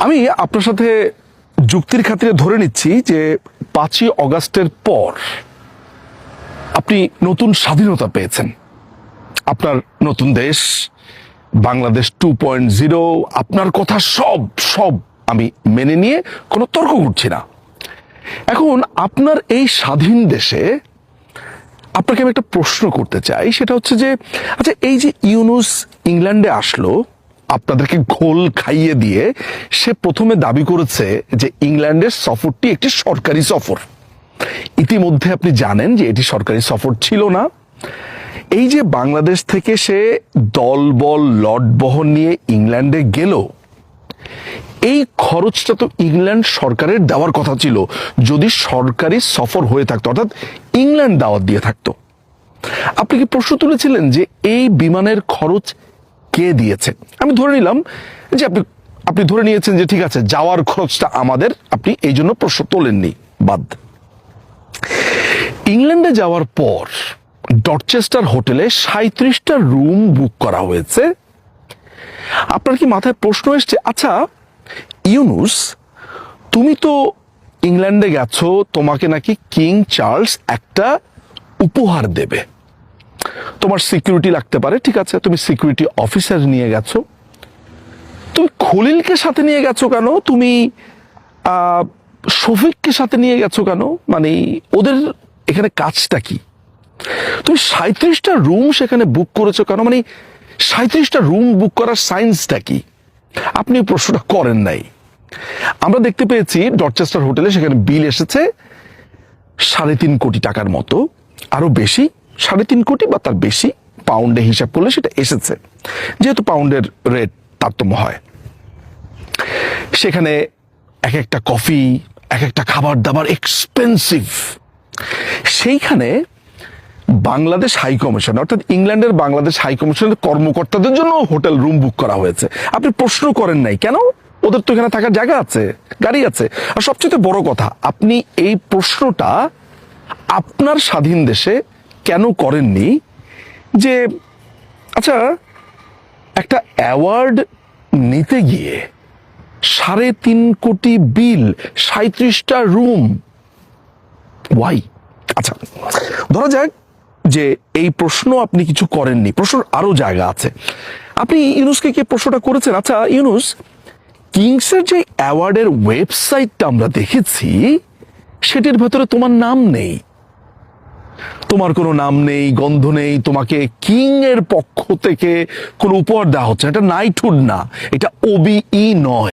আমি আপনার সাথে যুক্তির খাতিরে ধরে নিচ্ছি যে 5ই অগাস্টের পর আপনি নতুন স্বাধীনতা পেয়েছেন, আপনার নতুন দেশ বাংলাদেশ 2.0, আপনার কথা সব সব আমি মেনে নিয়ে কোনো তর্ক করছি না। এখন আপনার এই স্বাধীন দেশে আপনাকে আমি একটা প্রশ্ন করতে চাই, সেটা হচ্ছে যে আচ্ছা, এই যে ইউনূস ইংল্যান্ডে আসলো আপনাদেরকে ঘোল খাইয়ে দিয়ে, সে প্রথমে দাবি করেছে যে ইংল্যান্ডের সফরটি একটি সরকারি সফর। ইতিমধ্যে আপনি জানেন যে এটি সরকারি সফর ছিল না। এই যে বাংলাদেশ থেকে সে দলবল লটবহন নিয়ে ইংল্যান্ডে গেল, এই খরচটা তো ইংল্যান্ড সরকারের দেওয়ার কথা ছিল যদি সরকারি সফর হয়ে থাকতো, অর্থাৎ ইংল্যান্ড দাওয়াত দিয়ে থাকতো। আপনি কি প্রশ্ন তুলেছিলেন যে এই বিমানের খরচ কে দিয়েছে? আমি ধরে নিলাম যে আপনি ধরে নিয়েছেন যে ঠিক আছে, যাওয়ার খরচটা আমাদের, আপনি এই জন্য প্রশ্ন তোলেননি, বাদ। ইংল্যান্ডে যাওয়ার পর ডরচেস্টার হোটেলে 37টা রুম বুক করা হয়েছে। আপনার কি মাথায় প্রশ্ন এসছে, আচ্ছা ইউনূস, তুমি তো ইংল্যান্ডে গেছো, তোমাকে নাকি কিং চার্লস একটা উপহার দেবে, তোমার সিকিউরিটি লাগতে পারে, ঠিক আছে, তুমি সিকিউরিটি অফিসার নিয়ে গেছো, তুমি খলিলকে সাথে নিয়ে গেছো কেন? তুমি শফিককে সাথে নিয়ে গেছো কেন? মানে ওদের এখানে কাজটা কি? তুমি 37টা রুম সেখানে বুক করেছো কেন? মানে 37টা রুম বুক করার সায়েন্সটা কি? আপনি প্রশ্নটা করেন নাই। আমরা দেখতে পেয়েছি ডরচেস্টার হোটেলে সেখানে বিল এসেছে 3.5 কোটি টাকার মতো, আরো বেশি, 3.5 কোটি বা তার বেশি, পাউন্ডে হিসাব করলে সেটা এসেছে, যেহেতু পাউন্ডের রেট তারতম্য হয়। সেখানে এক একটা কফি, এক একটা খাবার দাবার এক্সপেন্সিভ। সেইখানে বাংলাদেশ হাই কমিশন, অর্থাৎ ইংল্যান্ডের বাংলাদেশ হাই কমিশনের কর্মকর্তাদের জন্য হোটেল রুম বুক করা হয়েছে। আপনি প্রশ্ন করেন নাই কেন? ওদের তো এখানে থাকার জায়গা আছে, গাড়ি আছে। আর সবচেয়ে বড় কথা, আপনি এই প্রশ্নটা আপনার স্বাধীন দেশে কেন করেননি যে আচ্ছা, একটা অ্যাওয়ার্ড নিতে গিয়ে 3.5 কোটি বিল, 37টা রুম, ওয়াই? আচ্ছা, ধরা যাক যে এই প্রশ্ন আপনি কিছু করেননি, প্রশ্ন আরো জায়গা আছে। আপনি ইউনূসকে কি প্রশ্নটা করেছেন, আচ্ছা ইউনূস, কিংসের যে অ্যাওয়ার্ডের ওয়েবসাইটটা আমরা দেখেছি সেটির ভেতরে তোমার নাম নেই, তোমার কোনো নাম নেই, গন্ধ নেই, তোমাকে কিং এর পক্ষ থেকে কোনো উপহার দেওয়া হচ্ছে, এটা নাইটহুড না, এটা ওবিই নয়।